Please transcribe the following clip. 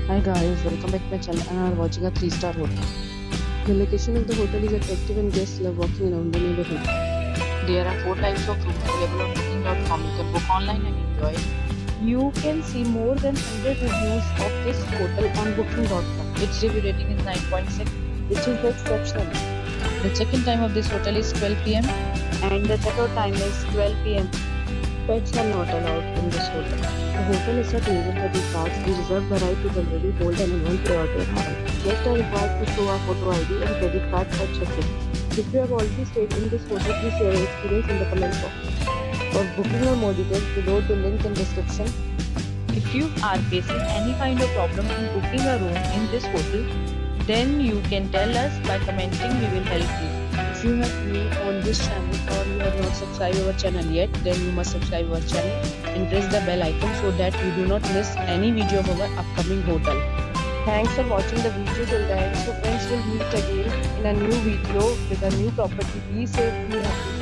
Hi guys, welcome back to my channel and are watching a 3-star hotel. The location of the hotel is attractive and guests love walking around the neighborhood. There are 4 types of rooms available on booking.com. You can book online and enjoy it. You can see more than 100 reviews of this hotel on booking.com. Its review rating is 9.6, which is exceptional. The check-in time of this hotel is 12 p.m. and the check-out time is 12 p.m. Pets are not allowed in this hotel. The hotel is not major credit cards. We reserve the right to temporarily hold an amount prior to arrival. Guests are required to show a photo ID and credit card for check-in. If you have already stayed in this hotel, please share your experience in the comment box. For booking or more details, below the link in description. If you are facing any kind of problem in booking a room in this hotel, then you can tell us by commenting. We will help you. If you are new on this channel or you have not subscribed our channel yet, then you must subscribe our channel and press the bell icon so that you do not miss any video of our upcoming hotel. Thanks for watching the video till the end. So friends, will meet again in a new video with a new property. Be safe, be happy.